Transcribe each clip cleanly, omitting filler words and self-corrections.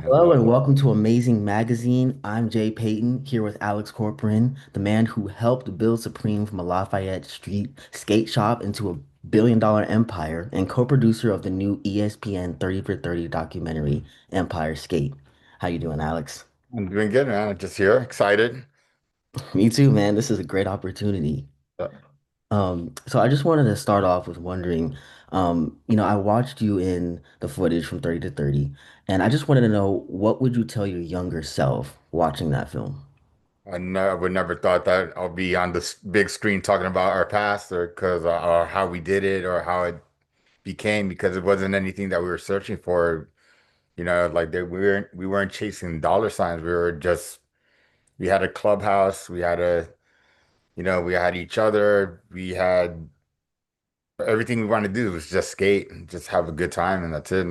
Hello and welcome to Amazing Magazine. I'm Jay Payton here with Alex Corporan, the man who helped build Supreme from a Lafayette Street skate shop into a billion-dollar empire and co-producer of the new ESPN 30 for 30 documentary Empire Skate. How you doing, Alex? I'm doing good, man. I'm just here, excited. Me too, man. This is a great opportunity. Uh, So I just wanted to start off with wondering, I watched you in the footage from 30 to 30, and I just wanted to know what would you tell your younger self watching that film? I would never thought that I'll be on this big screen talking about our past or how we did it or how it became because it wasn't anything that we were searching for. We weren't chasing dollar signs. We had a clubhouse. We had each other. We had everything we wanted to do was just skate and just have a good time, and that's it.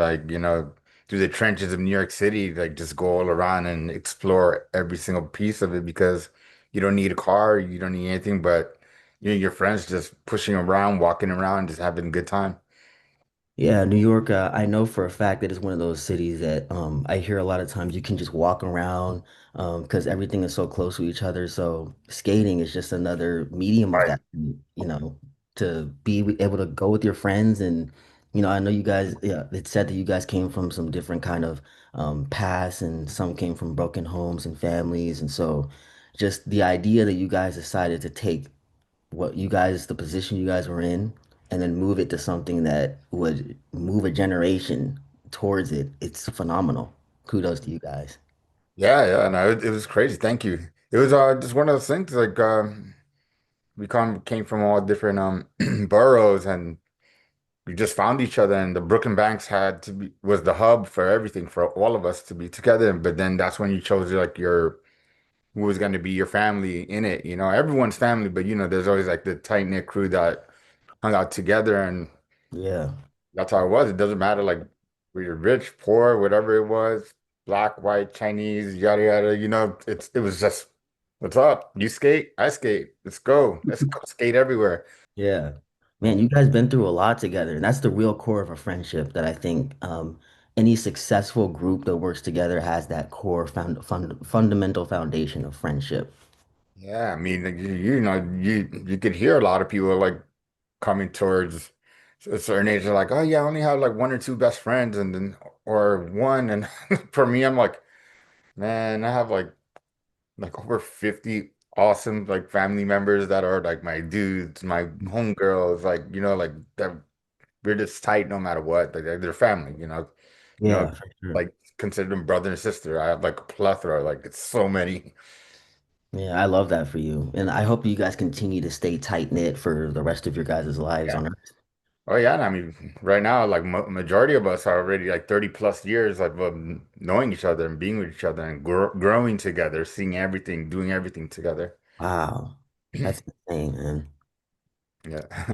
Through the trenches of New York City, like just go all around and explore every single piece of it because you don't need a car, you don't need anything but your friends just pushing around, walking around, just having a good time. Yeah, New York, I know for a fact that it's one of those cities that I hear a lot of times you can just walk around because everything is so close to each other. So skating is just another medium of Right. that, to be able to go with your friends. And, I know you guys, yeah, it said that you guys came from some different kind of paths and some came from broken homes and families. And so just the idea that you guys decided to take the position you guys were in, and then move it to something that would move a generation towards it. It's phenomenal. Kudos to you guys. Yeah, no, it was crazy. Thank you. It was just one of those things came from all different boroughs and we just found each other, and the Brooklyn Banks had to be was the hub for everything for all of us to be together. But then that's when you chose like your who was going to be your family in it. Everyone's family, but there's always like the tight knit crew that hung out together, and Yeah. that's how it was. It doesn't matter like were you rich, poor, whatever it was, black, white, Chinese, yada yada. It was just what's up? You skate, I skate. Let's go skate everywhere. Yeah. Man, you guys been through a lot together, and that's the real core of a friendship that I think any successful group that works together has that core fundamental foundation of friendship. Yeah, I mean, like, you could hear a lot of people like coming towards a certain age. They're like, oh yeah, I only have like one or two best friends, and then or one. And for me, I'm like, man, I have like over 50 awesome like family members that are like my dudes, my homegirls, like that we're just tight no matter what. Like they're family, you know, Yeah, for sure. like consider them brother and sister. I have like a plethora, like it's so many. Yeah, I love that for you. And I hope you guys continue to stay tight knit for the rest of your guys' lives Yeah. on Earth. Oh yeah, and I mean, right now, like majority of us are already like 30 plus years of knowing each other and being with each other and growing together, seeing everything, doing everything together. Wow. That's insane, man. Yeah.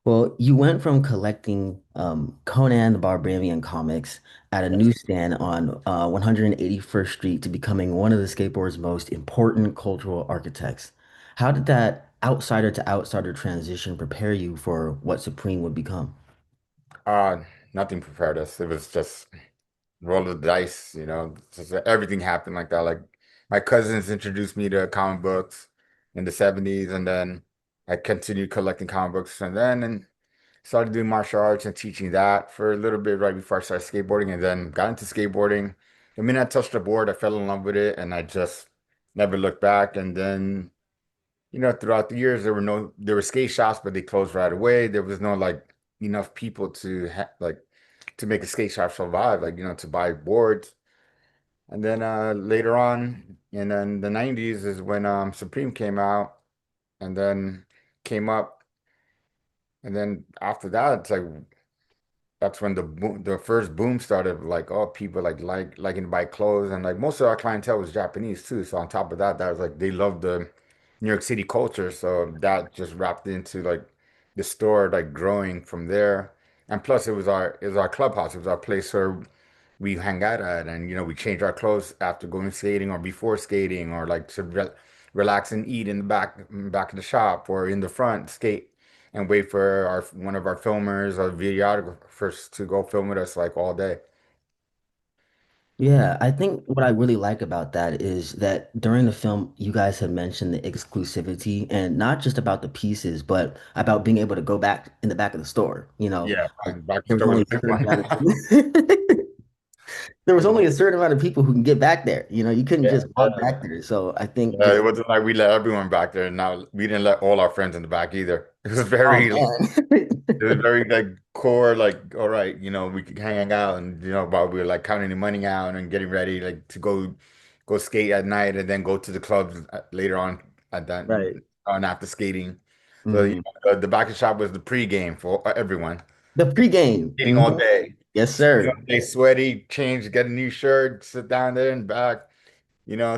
Well, you went from collecting Conan the Barbarian comics at a Yes. newsstand on 181st Street to becoming one of the skateboard's most important cultural architects. How did that outsider to outsider transition prepare you for what Supreme would become? Uh, Nothing prepared us. It was just roll of the dice, just everything happened like that. Like my cousins introduced me to comic books in the 70s, and then I continued collecting comic books and started doing martial arts and teaching that for a little bit right before I started skateboarding, and then got into skateboarding. The minute I touched the board, I fell in love with it, and I just never looked back. And then, throughout the years, there were skate shops, but they closed right away. There was no like enough people to ha like to make a skate shop survive, like, to buy boards. And then later on, and then the 90s is when Supreme came out and then came up. And then after that, it's like that's when the first boom started. Like, oh, people liking to buy clothes, and like most of our clientele was Japanese too. So on top of that, that was like they loved the New York City culture. So that just wrapped into like the store like growing from there. And plus, it was our clubhouse. It was our place where we hang out at, and we change our clothes after going skating or before skating, or like to relax and eat in the back of the shop or in the front, skate and wait for our one of our filmers or videographers to go film with us like all day. Yeah, I think what I really like about that is that during the film, you guys have mentioned the exclusivity and not just about the pieces, but about being able to go back in the back of the store. Yeah, Like back there was store was only a a big certain one. amount of there was only a certain amount of people who can get back there. You couldn't Yeah, just walk yeah. back there. So I think Yeah, just it wasn't like we let everyone back there. Now we didn't let all our friends in the back either. It was oh very like it was man. very like core, like, all right, we could hang out and but we were like counting the money out and getting ready like to go skate at night and then go to the clubs later on at that Right. on after skating. So Mhm. the back of shop was the pregame for everyone. The pregame. Skating all Mhm. day. Yes, Skating sir. all day, sweaty, change, get a new shirt, sit down there and back.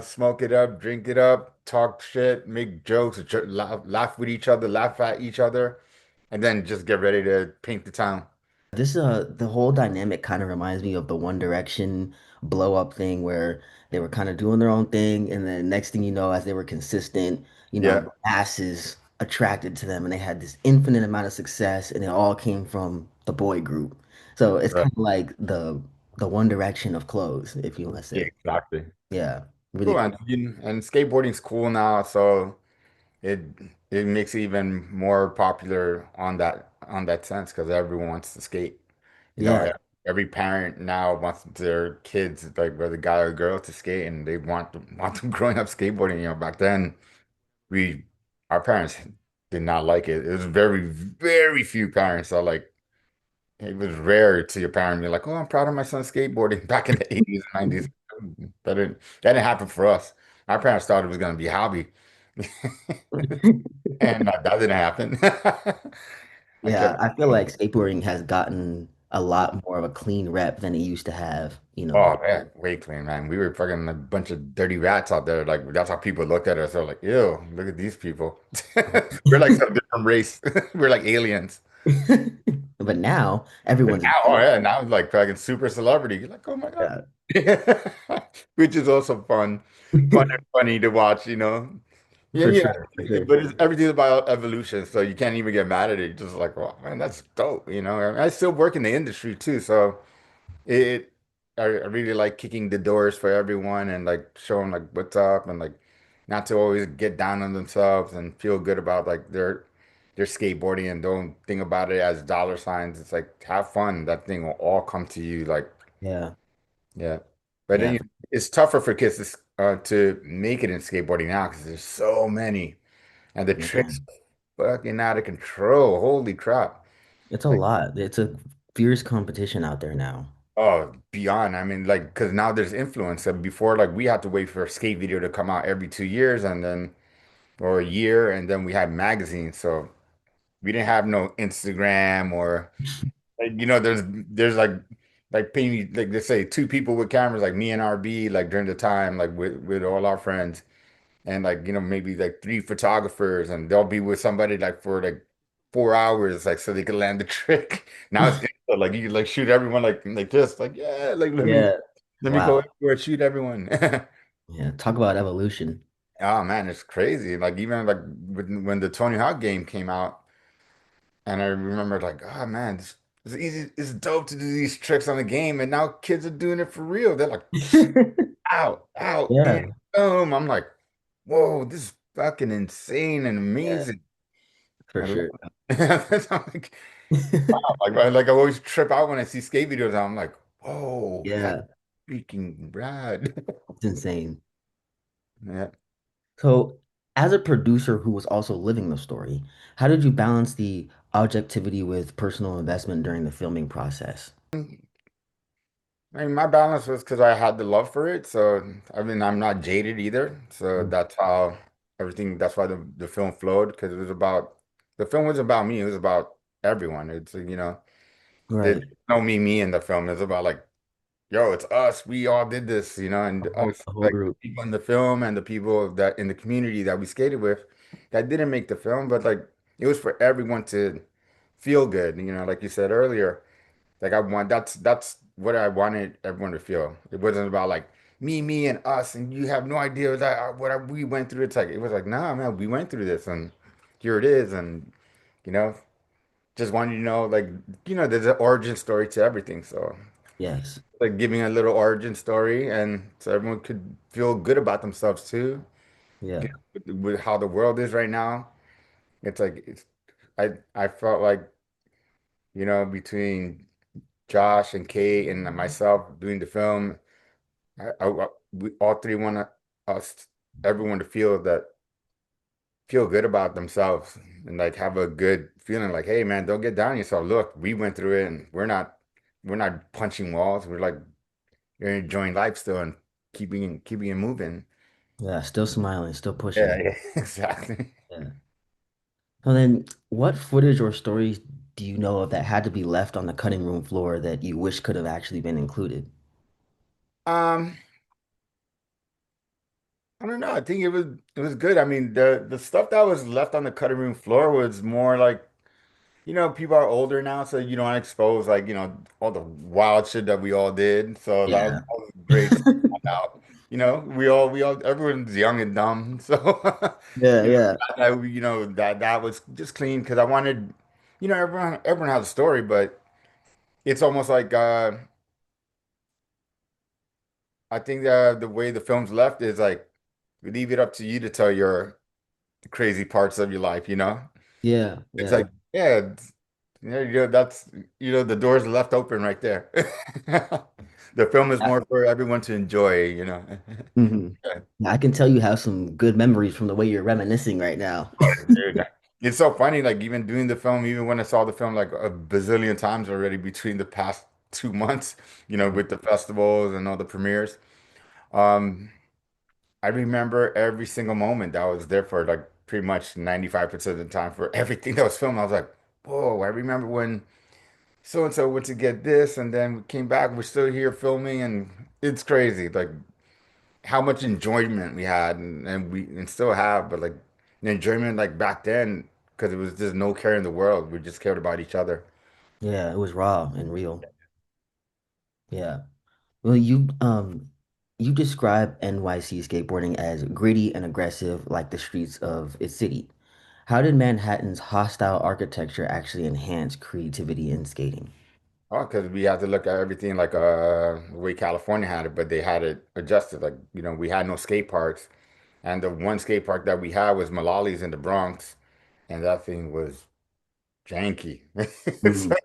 Smoke it up, drink it up, talk shit, make jokes, laugh with each other, laugh at each other, and then just get ready to paint the town. This the whole dynamic kind of reminds me of the One Direction blow up thing where they were kind of doing their own thing, and then next thing you know, as they were consistent, Yeah, the masses attracted to them, and they had this infinite amount of success, and it all came from the boy group. So it's right. kind of like the One Direction of clothes, if you want to Yeah, say. exactly. Yeah, really Cool, cool. and skateboarding's cool now, so it it makes it even more popular on that sense because everyone wants to skate. You know, Yeah, every parent now wants their kids, like whether guy or girl, to skate, and they want them growing up skateboarding. Back then. we our parents did not like it. It was very few parents that like it was rare to your parent be like, "Oh, I'm proud of my son skateboarding." Back in the 80s and 90s. That didn't happen for us. Our parents thought it was gonna be a hobby. And that didn't happen. I yeah. kept I feel like skateboarding has gotten a lot more of a clean rep than it used to have. Oh man, way clean, man. We were fucking a bunch of dirty rats out there. Like that's how people looked at us. They're like, "Ew, look at these people." We're like some different race. We're like aliens. But now But everyone's now, oh yeah, now it's like fucking super celebrity. You're like, oh my God. yeah. Which is also fun and funny to watch. Yeah, For yeah. sure, for sure. But it's everything about evolution, so you can't even get mad at it. You're just like, oh man, that's dope. I still work in the industry too, so it I really like kicking the doors for everyone and like showing like what's up and like not to always get down on themselves and feel good about like their skateboarding and don't think about it as dollar signs. It's like have fun. That thing will all come to you. Like, Yeah, yeah. But then yeah, it's tougher for kids to make it in skateboarding now because there's so many and the yeah. tricks are fucking out of control. Holy crap. It's a Like, lot. It's a fierce competition out there now. oh, beyond. I mean, like, because now there's influence. And before, like, we had to wait for a skate video to come out every 2 years and then, or a year, and then we had magazines. So we didn't have no Instagram or, like, there's like painting, like, let's say two people with cameras, like me and RB, like during the time, like with all our friends, and like, maybe like three photographers, and they'll be with somebody like for like 4 hours, like, so they can land the trick. Now it's instant, like, you can like shoot everyone like this, like, yeah, like, Yeah. let me go Wow. everywhere, shoot everyone. Yeah. Talk about evolution. Oh man, it's crazy. Like even like when the Tony Hawk game came out, and I remember like, oh man, it's easy, it's dope to do these tricks on the game, and now kids are doing it for real. They're like, out, and Yeah. boom. I'm like, whoa, this is fucking insane and Yeah, amazing. for I love sure. that. I'm like, wow. Like I always trip out when I see skate videos. I'm like, whoa, that's Yeah, freaking rad. it's insane. Yeah. So, as a producer who was also living the story, how did you balance the objectivity with personal investment during the filming process? I mean, my balance was because I had the love for it. So, I mean, I'm not jaded either. So Mm. that's how that's why the film flowed because the film was about me. It was about everyone. There's Right. no me in the film. It's about like, yo, it's us. We all did this, The and whole, us, the whole like the group. people in the film and the people that in the community that we skated with that didn't make the film, but like it was for everyone to feel good, like you said earlier. Like that's what I wanted everyone to feel. It wasn't about like me, and us, and you have no idea that we went through. It's like it was like, nah, man, we went through this, and here it is, and you know, just wanted you to know, like, there's an origin story to everything. So. Yes. like giving a little origin story, and so everyone could feel good about themselves too. You Yeah. know, with how the world is right now, it's like I felt like between Josh and Kate and myself doing the film, we all three want us everyone to feel good about themselves and like have a good feeling like, hey man, don't get down on yourself. Look, we went through it and we're not punching walls. We're like you're enjoying life still and keeping it moving. Yeah. Still smiling, still Yeah, pushing. yeah, exactly. Yeah. Well, then, what footage or stories do you know of that had to be left on the cutting room floor that you wish could have actually been included? Um, I don't know. I think it was good. I mean, the stuff that was left on the cutting room floor was more like, people are older now, so you don't expose like, all the wild shit that we all did. So that Yeah. was great to find out. We all everyone's young and dumb. So Yeah, yeah, that was just clean because I wanted, everyone has a story, but it's almost like I think the way the film's left is like we leave it up to you to tell your crazy parts of your life, you know? yeah, It's yeah. like, yeah, that's the doors are left open right there. The film is more for everyone to enjoy, you know. Hmm. I can tell you have some good memories from the way you're reminiscing right now. Dude, it's so funny, like even doing the film, even when I saw the film like a bazillion times already between the past 2 months, with the festivals and all the premieres. Um, I remember every single moment that I was there for like pretty much 95% of the time for everything that was filmed. I was like, whoa, I remember when so and so went to get this and then we came back, we're still here filming and it's crazy. Like how much enjoyment we had and still have, but like the enjoyment like back then, because it was just no care in the world. We just cared about each other. Yeah, it was raw and real. Yeah. Well, you describe NYC skateboarding as gritty and aggressive like the streets of its city. How did Manhattan's hostile architecture actually enhance creativity in skating? Oh, because we had to look at everything like the way California had it, but they had it adjusted. Like, we had no skate parks. And the one skate park that we had was Malali's in the Bronx. And that thing was janky. So, Mhm.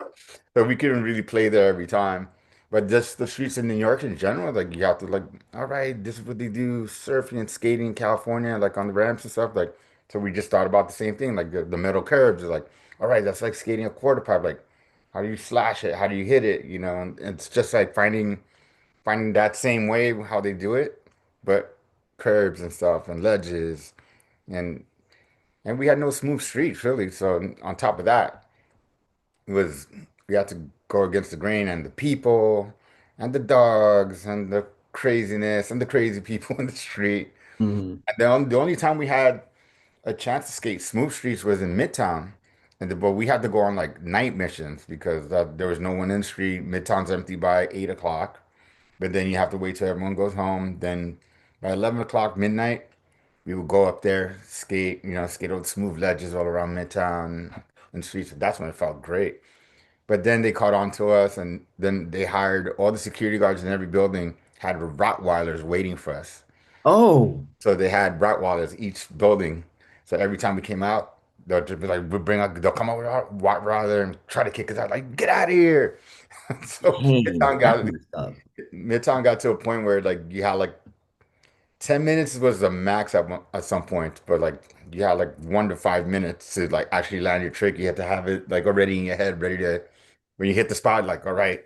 so we couldn't really play there every time. But just the streets in New York in general, like you have to like, all right, this is what they do, surfing and skating in California, like on the ramps and stuff. Like, so we just thought about the same thing, like the metal curbs is like, all right, that's like skating a quarter pipe. Like, how do you slash it? How do you hit it? And it's just like finding that same way how they do it, but curbs and stuff and ledges and we had no smooth streets really. So on top of that it was we had to go against the grain and the people and the dogs and the craziness and the crazy people in the street. Mhm. And the only time we had a chance to skate smooth streets was in Midtown. But we had to go on like night missions because there was no one in the street. Midtown's empty by 8 o'clock, but then you have to wait till everyone goes home. Then by 11 o'clock midnight, we would go up there, skate on smooth ledges all around Midtown and streets. That's when it felt great. But then they caught on to us, and then they hired all the security guards in every building had Rottweilers waiting for us. Oh, So they had Rottweilers each building. So every time we came out, they'll just be like, they'll come out with a Rottweiler and try to kick us out, like, get out of here. So dang, that's messed up. Midtown got to a point where like you had like 10 minutes was the max at some point, but like you had like 1 to 5 minutes to like actually land your trick. You had to have it like already in your head, ready to when you hit the spot, like, all right,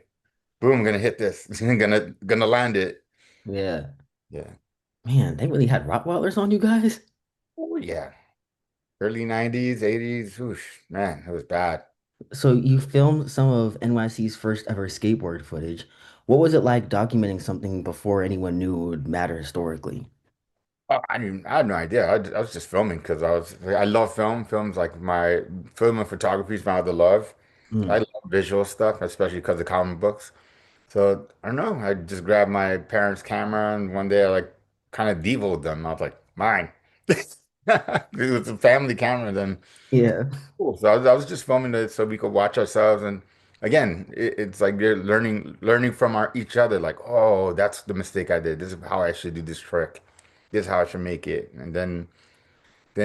boom, I'm gonna hit this. I'm gonna land it. Yeah. Yeah. Man, they really had Rottweilers on you guys? Oh yeah. Early 90s, 80s. Whoosh, man, it was bad. So you filmed some of NYC's first ever skateboard footage. What was it like documenting something before anyone knew it would matter historically? Oh, I had no idea. I was just filming because I love film. Film's like my film and photography is my other love. I Mm, love visual stuff, especially because of comic books. So I don't know. I just grabbed my parents' camera and one day I like kind of devoed them. I was like, mine. It was a family camera then. yeah. Cool. So I was just filming it so we could watch ourselves and again, it's like they're learning from each other. Like, oh, that's the mistake I did. This is how I should do this trick. This is how I should make it. And then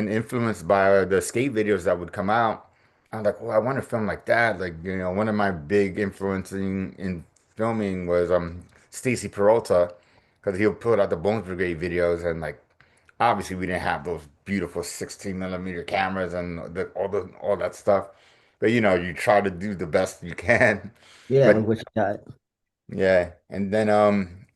influenced by the skate videos that would come out, I'm like, oh, I want to film like that. Like, one of my big influencing in filming was Stacy Peralta, because he'll put out the Bones Brigade videos, and like obviously we didn't have those beautiful 16 millimeter cameras and all that stuff. But you try to do the best you can. Yeah, But with what you got. yeah, and then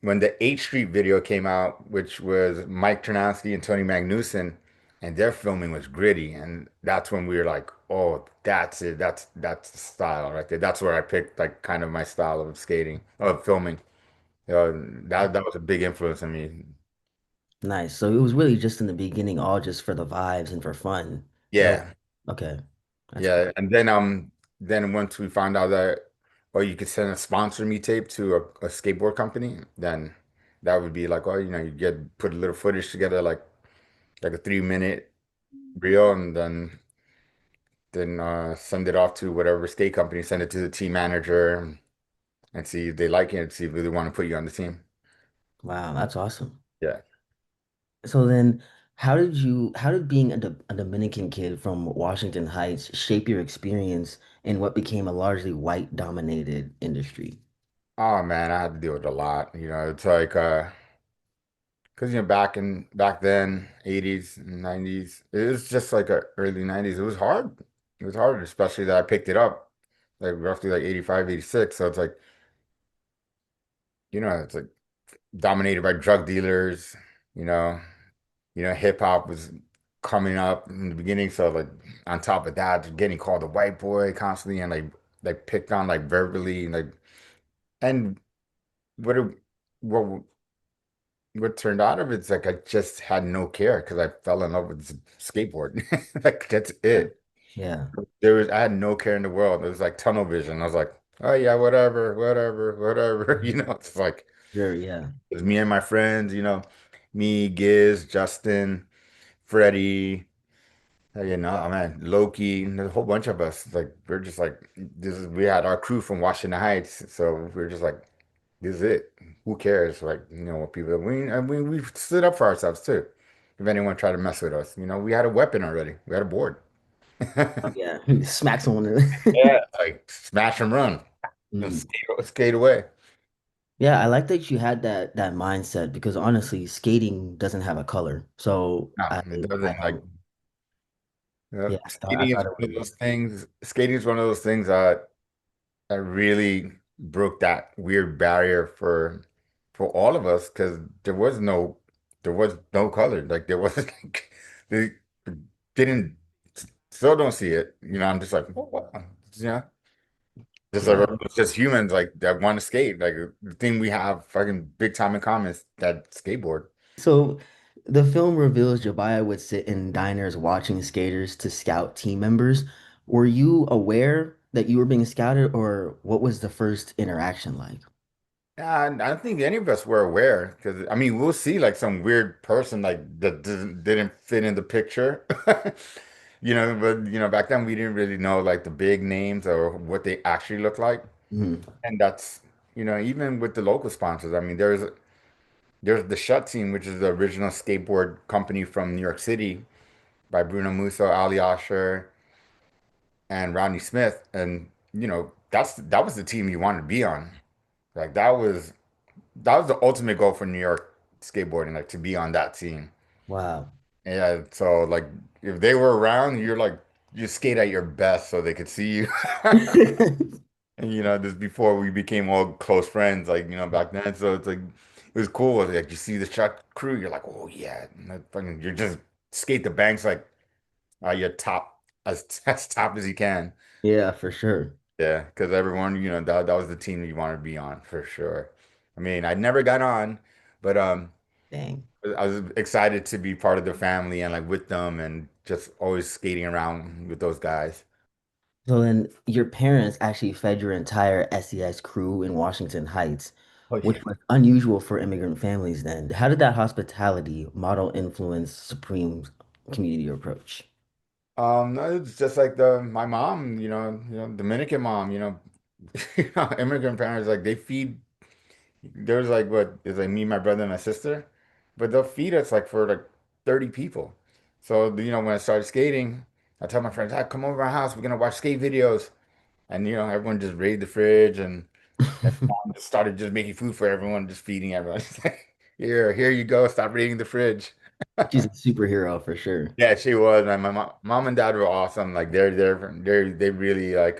when the 8th Street video came out, which was Mike Ternowski and Tony Magnuson, and their filming was gritty, and that's when we were like, oh, that's it. That's the style right there. That's where I picked like kind of my style of skating, of filming. That was a big influence on me. Nice. So it was really just in the beginning, all just for the vibes and for fun. No, Yeah. okay. That's cool. Yeah, and then once we found out that or you could send a sponsor me tape to a skateboard company, then that would be like, oh, you get put a little footage together like a 3 minute reel, and then send it off to whatever skate company, send it to the team manager and see if they like it, see if they want to put you on the team. Wow, that's awesome. Yeah. So then, how did being a Dominican kid from Washington Heights shape your experience in what became a largely white dominated industry? Oh man, I had to deal with a lot. It's like because back then, 80s and 90s, it was just like early 90s. It was hard. It was hard, especially that I picked it up like roughly like 85, 86. So it's like, it's like dominated by drug dealers, you know. Hip hop was coming up in the beginning. So like on top of that, getting called a white boy constantly and like picked on like verbally and what it, what what turned out of it's like I just had no care because I fell in love with skateboard. Like that's Yeah. it. Yeah, I had no care in the world. It was like tunnel vision. I was like, oh yeah, whatever, whatever, whatever. It's like sure, yeah. it was me and my friends, me, Giz, Justin, Freddie, man, Loki, and there's a whole bunch of us. Like we're just like we had our crew from Washington Heights, so we're just like this is it. Who cares? Like, what people we stood up for ourselves too. If anyone tried to mess with us, we had a weapon already. We had a board. Oh, yeah. Smack someone. Yeah, like smash and run and Mm. skate away. Yeah, I like that you had that mindset because honestly, skating doesn't have a color. So No, it I doesn't. Like, don't. Yeah, I skating is thought it one of was. those things. Skating is one of those things that really broke that weird barrier for all of us because there was no color. Like there was like they didn't still don't see it. I'm just like, oh, wow. Yeah. Just like Yeah. it's just humans like that want to skate. Like the thing we have fucking big time in common is that skateboard. So the film reveals Jabaya would sit in diners watching skaters to scout team members. Were you aware that you were being scouted, or what was the first interaction like? Yeah, I don't think any of us were aware because I mean we'll see like some weird person like that didn't fit in the picture. But back then we didn't really know like the big names or what they actually look like. Mhm. And that's even with the local sponsors. I mean there's the Shut Team, which is the original skateboard company from New York City by Bruno Musso, Ali Asher, and Rodney Smith. And that was the team you wanted to be on. Like that was the ultimate goal for New York skateboarding, like to be on that team. Wow. Yeah, so like if they were around, you skate at your best so they could see you. And this before we became all close friends, like back then. So it's like it was cool. Like you see the shot crew, you're like, oh yeah, you're just skate the banks like you're top as top as you can. Yeah, for sure. Yeah, because everyone, that was the team that you wanted to be on for sure. I mean, I never got on, but Dang. I was excited to be part of the family and like with them and just always skating around with those guys. So then your parents actually fed your entire SES crew in Washington Heights, Oh which yeah. was unusual for immigrant families then. How did that hospitality model influence Supreme's community approach? No, it's just like the my mom, Dominican mom, immigrant parents, like they feed, there's like what, it's like me, my brother, and my sister, but they'll feed us like for like 30 people. So, when I started skating, I tell my friends, come over our house, we're gonna watch skate videos. And everyone just raided the fridge and mom just started just making food for everyone, just feeding everyone. She's like, here you go, stop raiding the fridge. She's a superhero for sure. Yeah, she was. And my mom and dad were awesome. Like they really like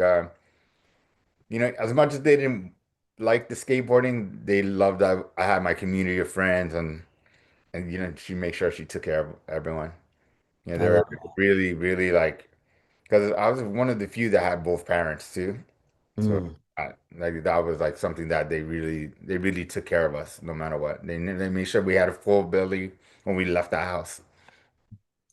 as much as they didn't like the skateboarding, they loved that I had my community of friends and she made sure she took care of everyone. I They were love really, really like because I was one of the few that had both parents too. that. So Mm. like that was like something that they really took care of us no matter what. They made sure we had a full belly when we left the house.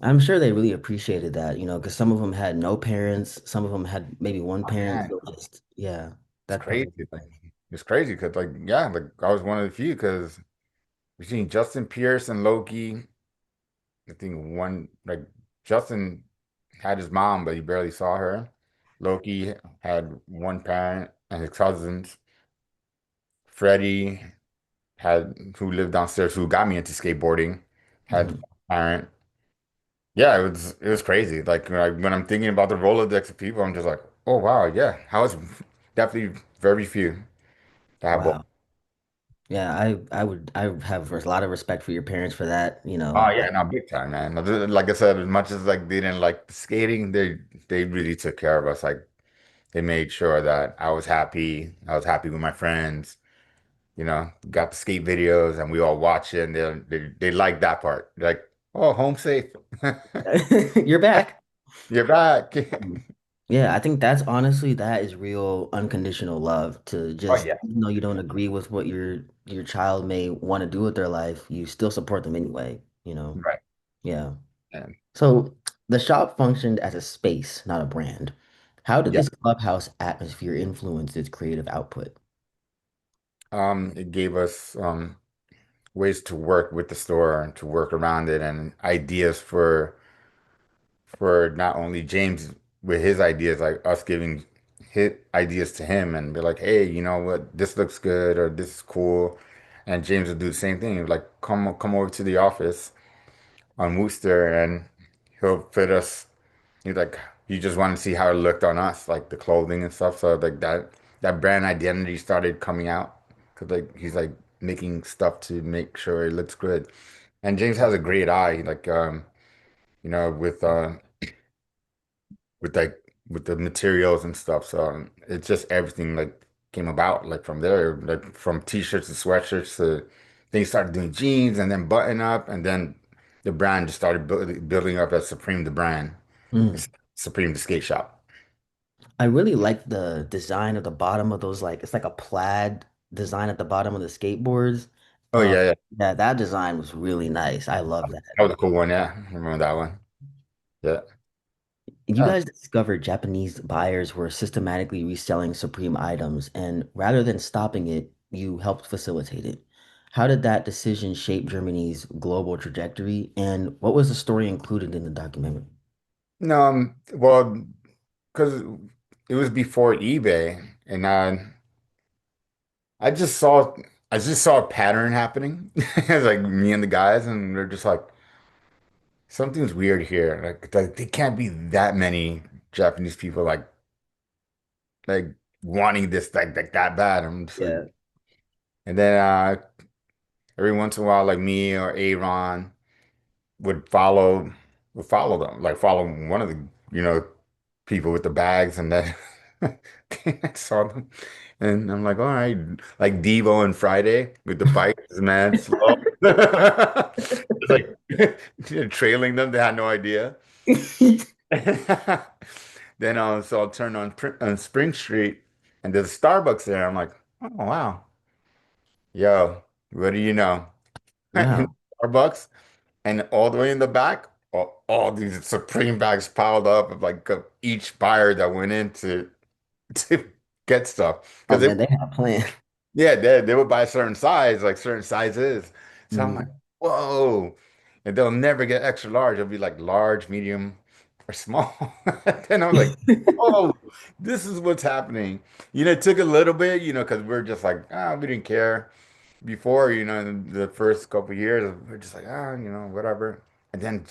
I'm sure they really appreciated that, because some of them had no parents, some of them had maybe one Oh parent. man, So just, yeah, it's that probably. crazy. Like it's crazy because like yeah, like I was one of the few because between Justin Pierce and Loki, I think one like Justin had his mom, but he barely saw her. Loki had one parent and his cousins. Freddie who lived downstairs, who got me into skateboarding, had Mhm. one parent. Yeah, it was crazy. Like when I'm thinking about the Rolodex of people, I'm just like, oh wow, yeah. I was definitely very few to have both. Wow. Yeah, I would have a lot of respect for your parents for that. Oh yeah, no, big time, man. Like I said, as much as like they didn't like the skating, they really took care of us. Like they made sure that I was happy. I was happy with my friends. Got the skate videos and we all watch it and they like that part. They're like, oh, home safe. You're back. You're back. Mm. Yeah, I think that is real unconditional love to Oh just, yeah. even though you don't agree with what your child may want to do with their life, you still support them anyway. Right. Yeah. And So the shop functioned as a space, not a brand. How did yeah. this clubhouse atmosphere influence its creative output? It gave us ways to work with the store and to work around it and ideas for not only James with his ideas, like us giving hit ideas to him and be like, hey, you know what, this looks good or this is cool. And James would do the same thing. He'd be like, come over to the office on Wooster and he'll fit us. He's like, you just want to see how it looked on us, like the clothing and stuff. So like that brand identity started coming out because like he's like making stuff to make sure it looks good. And James has a great eye, like with like with the materials and stuff. So it's just everything like came about like from there, like from t-shirts to sweatshirts to they started doing jeans and then button up and then the brand just started building up as Supreme the brand. Mm. It's Supreme the skate shop. I really like the design of the bottom of those, like it's like a plaid design at the bottom of the skateboards. Oh Um, yeah, yeah. yeah, that design was really nice. I love that. That was a cool one, yeah. I remember that one. Yeah. You Uh, guys discovered Japanese buyers were systematically reselling Supreme items, and rather than stopping it, you helped facilitate it. How did that decision shape Germany's global trajectory, and what was the story included in the documentary? no, well, because it was before eBay, and I just saw a pattern happening. It's like me and the guys, and they're just like, something's weird here. Like they can't be that many Japanese people like wanting this like that bad. I'm just like, Yeah. and then every once in a while, like me or Aaron would follow follow them, like follow one of the people with the bags, and then I saw them, and I'm like, all right, like Devo and Friday with the bikes, man, slow, it's like trailing them. They had no idea. Then so I'll turn on Spring Street, and there's a Starbucks there. I'm like, oh wow, yo, what do you know? In Wow. Starbucks. And all the way in the back, all these Supreme bags piled up of like of each buyer that went in to get stuff. Oh Because man, they had a plan. yeah, they would buy a certain size, like certain sizes. So I'm like, Mhm. whoa. And they'll never get extra large. It'll be like large, medium, or small. Then I'm like, oh. this is what's happening. It took a little bit, because we're just like, we didn't care before, in the first couple of years, we're just like, whatever. And then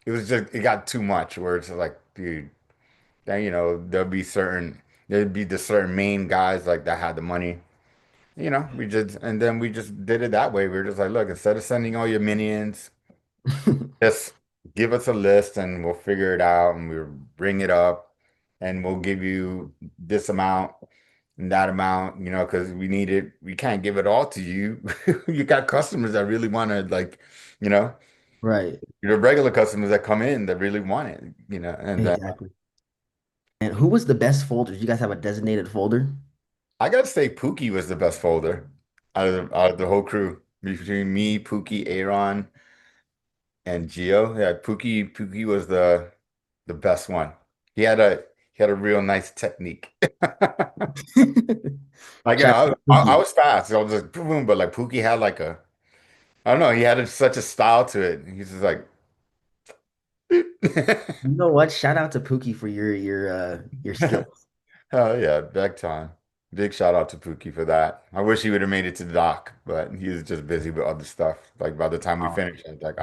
it got too much where it's like, dude, then, there'd be the certain main guys like that had the money. And then we just did it that way. We were just like, look, instead of sending all your minions, just give us a list and we'll figure it out and we'll bring it up and we'll give you this amount and that amount, because we need it. We can't give it all to you. You got customers that really want to you know, Right. the regular customers that come in that really want it, and Exactly. And who was the best folder? Did you guys have a designated folder? I gotta say Pookie was the best folder out of the whole crew between me, Pookie, Aaron, and Gio. Yeah, Pookie was the best one. He had a real nice technique. Like, Shout out to I Cookie. was fast. I was just boom, boom, but like Pookie had like I don't know, he had such a style to it. He's just like, You know what? Shout out to Pookie for your skills. oh yeah, big time. Big shout out to Pookie for that. I wish he would have made it to the dock, but he was just busy with other stuff. Like by the time we Wow. finished, I was like,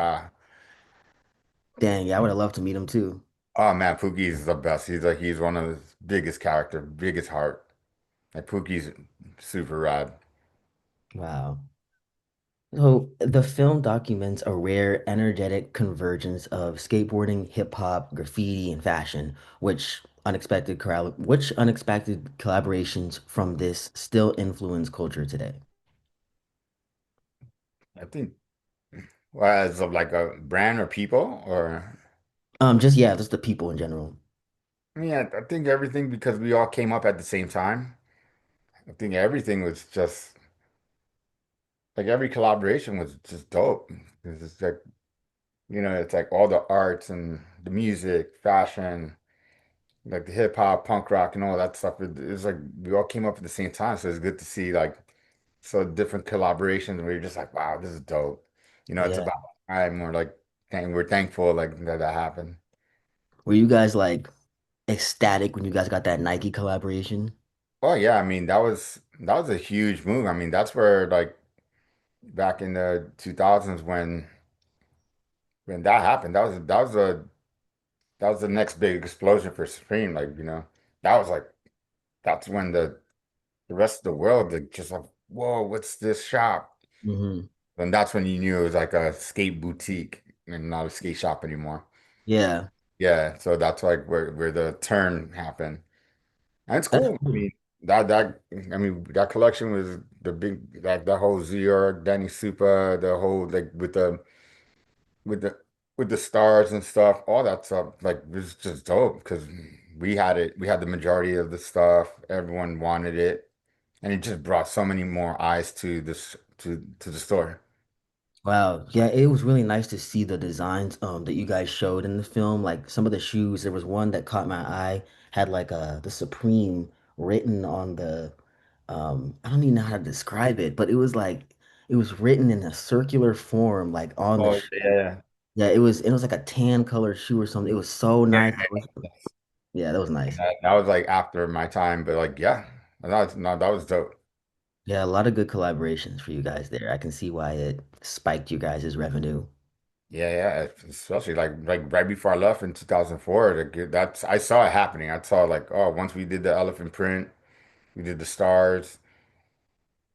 Dang, yeah, I would have loved to meet him too. oh man, Pookie's the best. He's one of the biggest character, biggest heart. Like Pookie's super rad. Wow. So the film documents a rare, energetic convergence of skateboarding, hip hop, graffiti, and fashion, which unexpected collaborations from this still influence culture today. I think, well, as of like a brand or people, or Just yeah, just the people in general. I mean, I think everything because we all came up at the same time. I think everything was just like every collaboration was just dope. It's like, it's like all the arts and the music, fashion, like the hip hop, punk rock, and all that stuff. It's like we all came up at the same time, so it's good to see like so different collaborations where you're just like, wow, this is dope. It's Yeah. about time. We're thankful like that happened. Were you guys like ecstatic when you guys got that Nike collaboration? Oh yeah, I mean that was a huge move. I mean that's where like back in the 2000s when that happened, that was the next big explosion for Supreme. Like, that was like that's when the rest of the world like just like, whoa, what's this shop? Hmm. And that's when you knew it was like a skate boutique and not a skate shop anymore. Yeah, Yeah, so that's like where the turn happened. And it's that's cool. I cool. mean, that collection was the big that whole Zero, Danny Supa, the whole like with the with the stars and stuff, all that stuff, like was just dope because we had it, we had the majority of the stuff, everyone wanted it, and it just brought so many more eyes to this to the store. Wow. Yeah, it was really nice to see the designs that you guys showed in the film. Like some of the shoes, there was one that caught my eye, had like the Supreme written on the I don't even know how to describe it, but it was like it was written in a circular form, like on the Oh shoe. yeah. Yeah, it was like a tan colored shoe or something. It was so Yeah, nice. Yeah, that was nice. that was like after my time, but like yeah, that was dope. Yeah, a lot of good collaborations for you guys there. I can see why it spiked you guys' revenue. Yeah, yeah, especially like right before I left in 2004, that's I saw it happening. I saw like, oh, once we did the elephant print, we did the stars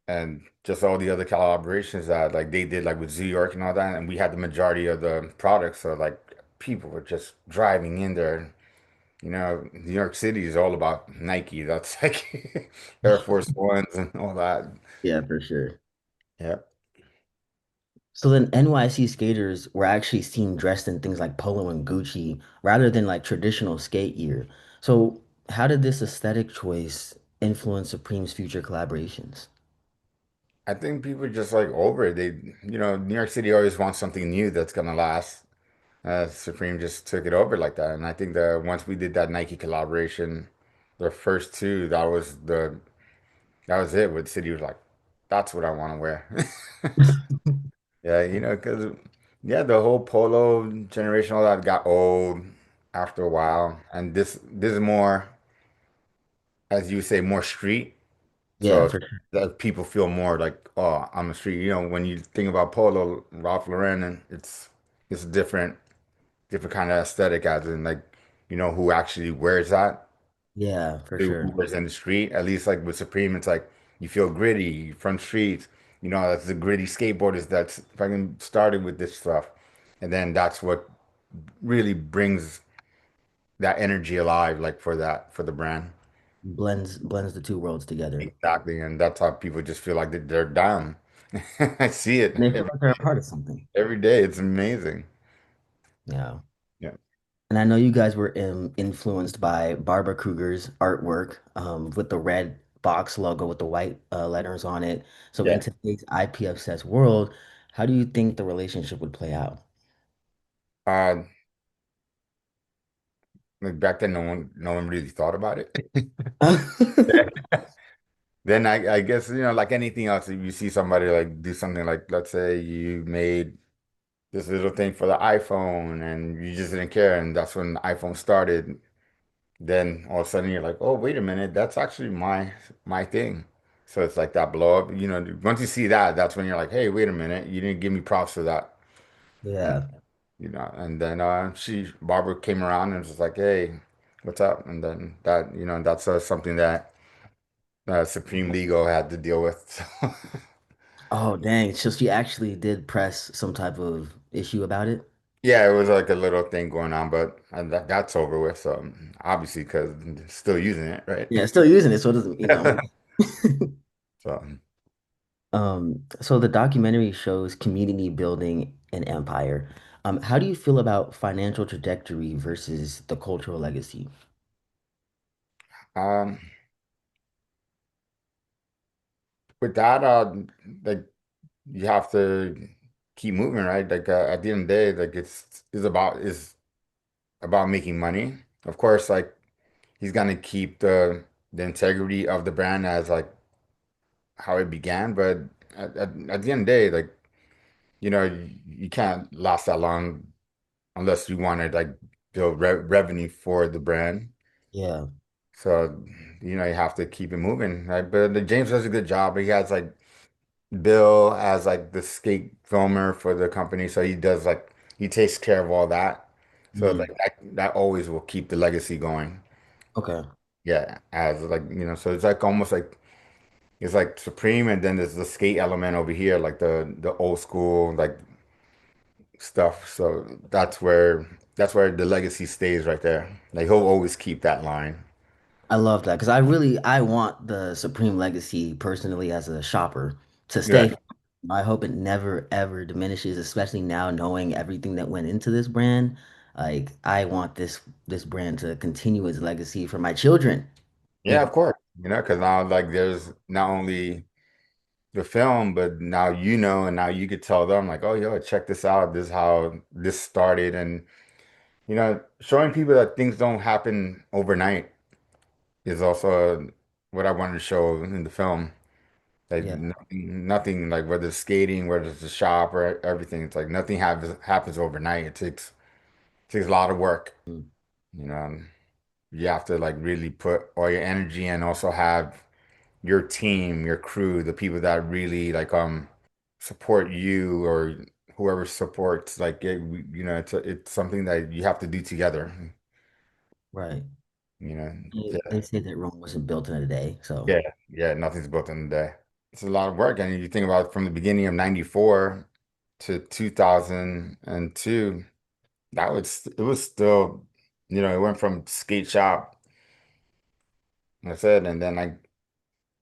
and just all the other collaborations that like they did like with New York and all that, and we had the majority of the products. So like people were just driving in there. New York City is all about Nike. That's like Air Force Ones and all that. Yeah, for sure. Yeah. So then NYC skaters were actually seen dressed in things like polo and Gucci rather than like traditional skate gear. So how did this aesthetic choice influence Supreme's future collaborations? I think people are just like over it. New York City always wants something new that's gonna last. Supreme just took it over like that. And I think that once we did that Nike collaboration, the first two, that was it. With City was like, that's what I want to wear. Yeah, because yeah, the whole polo generation, all that got old after a while. And this is more. as you say, more street. Yeah, So for sure. that people feel more like, oh, I'm a street. When you think about Polo, Ralph Lauren, and it's a different kind of aesthetic as in like, who actually wears that, Yeah, for who sure. wears in the street. At least like with Supreme, it's like you feel gritty from streets. That's the gritty skateboarders that's fucking started with this stuff. And then that's what really brings that energy alive, like for the brand. Blends the two worlds together. Exactly. And that's how people just feel like they're down. I see it And they feel like they're a part of something. every day. It's amazing. Yeah. Yeah. And I know you guys were influenced by Barbara Kruger's artwork with the red box logo with the white letters on it. So in Yeah. today's IP obsessed world, how do you think the relationship would play out? Uh, like back then, no one really thought about it. Then I guess, like anything else, if you see somebody like do something like, let's say you made this little thing for the iPhone and you just didn't care, and that's when the iPhone started, then all of a sudden you're like, oh, wait a minute, that's actually my thing. So it's like that blow up, once you see that, that's when you're like, hey, wait a minute, you didn't give me props for that. And Yeah. and then Barbara came around and was just like, hey, what's up? And then that's something that Supreme Legal had to deal with. Oh, dang. So she actually did press some type of issue about it? Yeah, it was like a little thing going on, but that's over with. So obviously, because still using it, right? Yeah, still using it, so it doesn't. So So the documentary shows community building an empire. How do you feel about financial trajectory versus the cultural legacy? um, with that, like you have to keep moving, right? Like at the end of the day, like it's about making money. Of course, like he's gonna keep the integrity of the brand as like how it began, but at the end of the day, like you can't last that long unless you want to like build revenue for the brand. Yeah. So, you have to keep it moving. Right? But James does a good job. He has like Bill as like the skate filmer for the company. So he takes care of all that. So it's Mhm. like that always will keep the legacy going. Okay. Yeah. As like, so it's like almost like it's like Supreme and then there's the skate element over here, like the old school like stuff. So that's where the legacy stays right there. Like he'll always keep that line. I love that because I want the Supreme Legacy personally as a shopper to Yeah. stay. I hope it never ever diminishes, especially now knowing everything that went into this brand. Like I want this brand to continue its legacy for my children. Yeah, If of course. Because now like there's not only the film, but now and now you could tell them like, oh, yo, check this out. This is how this started, and showing people that things don't happen overnight is also what I wanted to show in the film. Like yeah, nothing like whether it's skating, whether it's the shop or everything. It's like nothing happens overnight. It takes a lot of work. mm, You know, you have to like really put all your energy and also have your team, your crew, the people that really like support you or whoever supports like it's something that you have to do together. right. You know, They say that Rome wasn't built in a day, so yeah, yeah, nothing's built in a day. It's a lot of work, and you think about from the beginning of '94 to 2002, it was still, it went from skate shop, like I said, and then like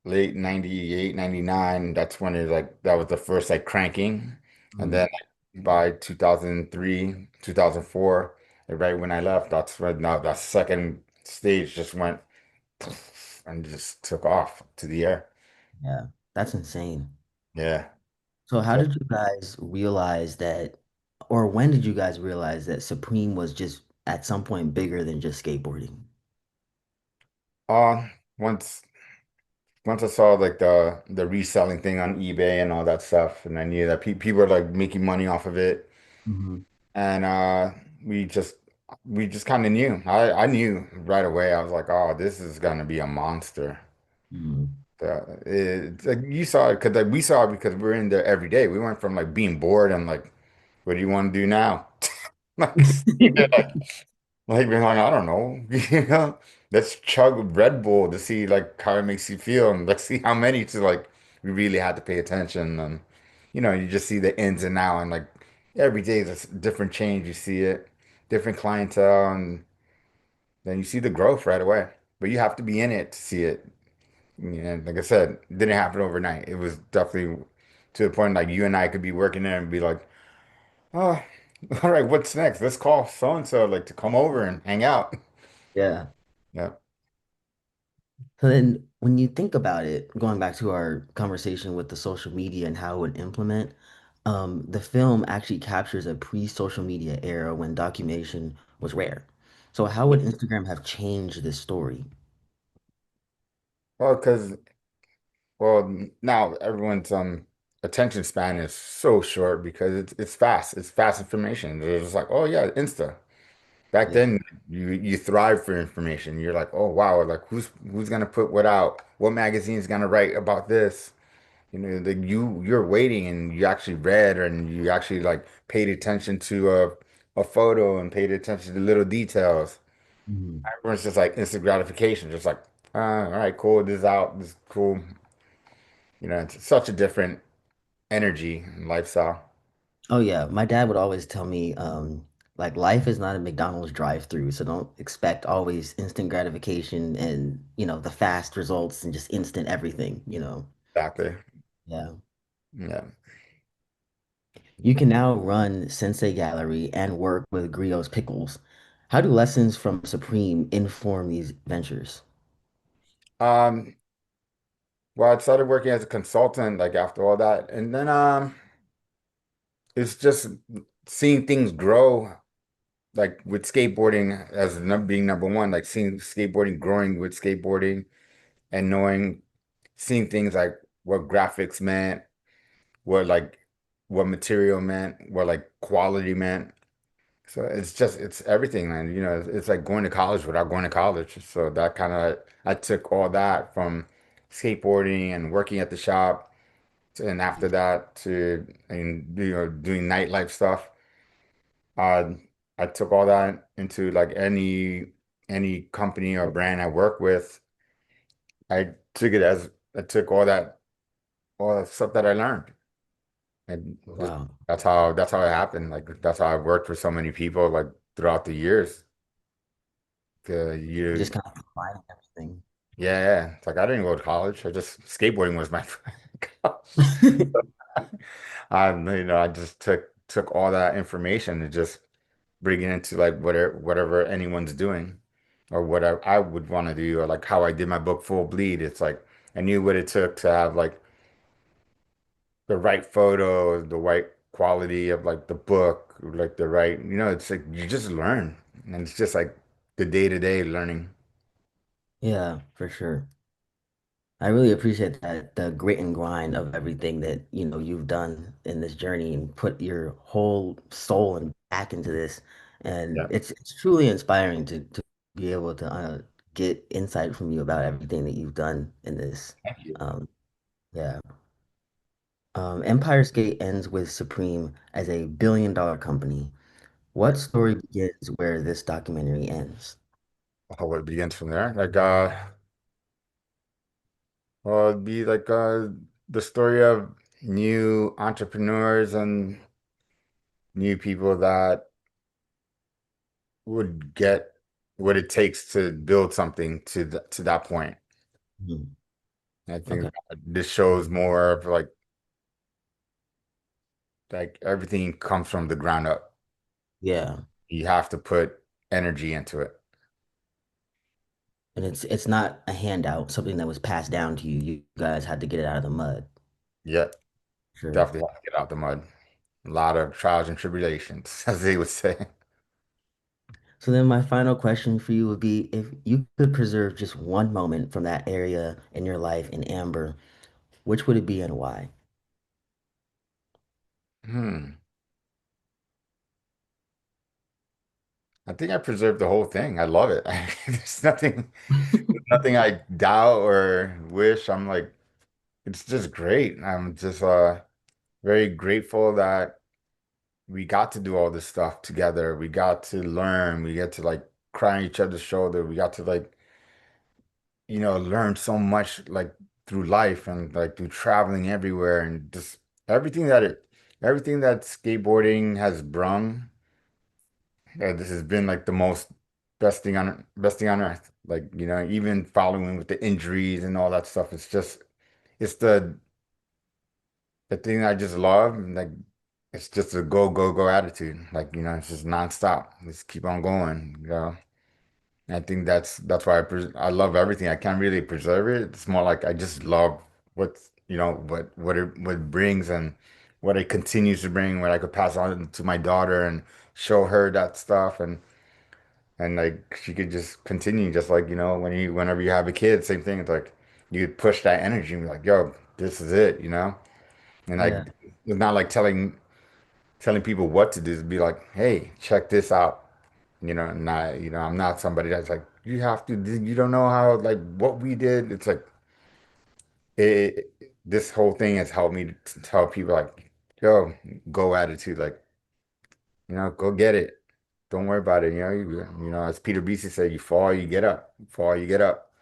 late 98, 99. That's when that was the first like cranking. And mm, then by 2003, 2004, right when I left, that's when now that second stage just went and just took off to the air. yeah, that's insane. Yeah. So how So, did you guys realize that, or when did you guys realize that Supreme was just at some point bigger than just skateboarding? uh, once once I saw like the reselling thing on eBay and all that stuff, and I knew that pe people are like making money off of it. Hmm. And we just we just kind of knew. I knew right away. I was like, oh, this is gonna be a monster. Mm. It's like you saw it because like we saw it because we're in there every day. We went from like being bored and like, what do you want to do now? Like, being like, I don't know, let's chug Red Bull to see like how it makes you feel, and let's see how many to like. We really had to pay attention, and you just see the ins and out, and like every day is a different change. You see it, different clientele, and then you see the growth right away. But you have to be in it to see it. And like I said, it didn't happen overnight. It was definitely to the point like you and I could be working there and be like, oh, all right, what's next? Let's call so and so like to come over and hang out. Yeah. Yeah. So then when you think about it, going back to our conversation with the social media and how it would implement, the film actually captures a pre-social media era when documentation was rare. So how would Instagram have changed this story? Well, because now everyone's attention span is so short because it's fast. It's fast information. They're just like, oh yeah, Insta. Back Yeah. then, you thrive for information. You're like, oh wow, like who's gonna put what out? What magazine's gonna write about this? You're waiting and you actually read and you actually like paid attention to a photo and paid attention to little details. Mhm. Everyone's just like instant gratification, just like, all right, cool, this is out, this is cool. It's such a different energy and lifestyle. Oh yeah, my dad would always tell me, like life is not a McDonald's drive-through, so don't expect always instant gratification and, the fast results and just instant everything. Exactly. Yeah. Yeah. You can now run Sensei Gallery and work with Grio's Pickles. How do lessons from Supreme inform these ventures? Um, well, I started working as a consultant like after all that, and then it's just seeing things grow like with skateboarding as being number one, like seeing skateboarding growing with skateboarding and seeing things like what graphics meant, what like what material meant, what like quality meant. So it's everything, man. It's like going to college without going to college. So that kind of I took all that from skateboarding and working at the shop, and after that to and doing nightlife stuff. Uh, I took all that into like any company or brand I work with. I took it as I took all that stuff that I learned, and just Wow. that's how it happened. Like that's how I've worked for so many people like throughout the years. Just You kind of combining everything. Yeah, yeah. It's like I didn't go to college. I just skateboarding was my I just took all that information and just bring it into like whatever anyone's doing or what I would want to do or like how I did my book Full Bleed. It's like I knew what it took to have like the right photo, the right quality of like the book, like the right, it's like you just learn and it's just like the day-to-day learning. Yeah, for sure. I really appreciate that, the grit and grind of everything that, you've done in this journey and put your whole soul and back into this. And Yeah. it's truly inspiring to be able to get insight from you about everything that you've done in this. Thank you. Um, yeah. Empire Skate ends with Supreme as a billion-dollar company. What story begins where this documentary ends? How it begins from there. Like well, it'd be like the story of new entrepreneurs and new people that would get what it takes to build something to that point. Mhm. I think Okay. this shows more of like everything comes from the ground up. Yeah. You have to put energy into it. And it's not a handout, something that was passed down to you. You guys had to get it out of the mud. Yeah, Sure. definitely have to get out the mud. A lot of trials and tribulations, as they would say. So then my final question for you would be if you could preserve just one moment from that area in your life in Amber, which would it be and why? Hmm. I think I preserved the whole thing. I love it. There's nothing I doubt or wish. I'm like, it's just great. I'm just very grateful that we got to do all this stuff together. We got to learn. We get to like cry on each other's shoulder. We got to like, learn so much like through life and like through traveling everywhere and just everything that it, everything that skateboarding has brung. This has been like the most best thing on earth. Like, even following with the injuries and all that stuff. It's the thing I just love. And, like, it's just a go, go, go attitude. Like, it's just nonstop. Just keep on going. And I think that's why I love everything. I can't really preserve it. It's more like I just love what it brings and what it continues to bring, what I could pass on to my daughter and show her that stuff and like she could just continue just like, whenever you have a kid, same thing. It's like you push that energy and be like, yo, this is it. And Yeah, like it's not like telling people what to do. It'd be like, hey, check this out. Not, I'm not somebody that's like, you have to, you don't know how, like, what we did. It's like, this whole thing has helped me to tell people, like, yo, go attitude, like, go get it. Don't worry about it. As Peter Beastie said, you fall, you get up. You fall, you get up.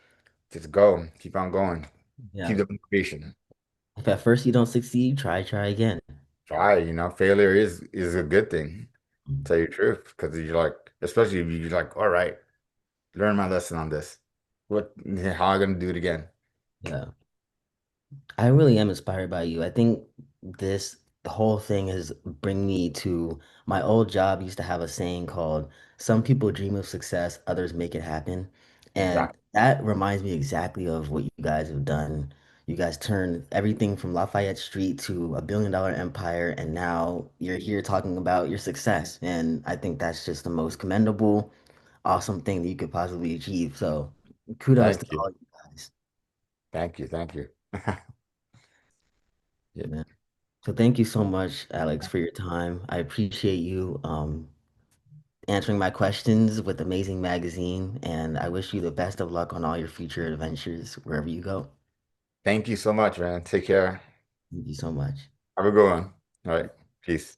Just go. Keep on going. yeah. Keep the motivation. If at first you don't succeed, try again. Try, failure is a good thing, tell you the truth, because you're like, especially if you're like, all right, learn my lesson on this. How am I gonna do it again? Yeah. I really am inspired by you. I think this whole thing has bring me to my old job used to have a saying called some people dream of success, others make it happen. And Exactly. that reminds me exactly of what you guys have done. You guys turned everything from Lafayette Street to $1 billion empire, and now you're here talking about your success. And I think that's just the most commendable, awesome thing that you could possibly achieve. So kudos to Thank you. all you guys. Thank you. Thank you. Yeah. Yeah. So thank you so much, Alex, for your time. I appreciate you answering my questions with Amazing Magazine, and I wish you the best of luck on all your future adventures wherever you go. Thank you so much, man. Take care. Thank you so much. Have a good one. All right. Peace.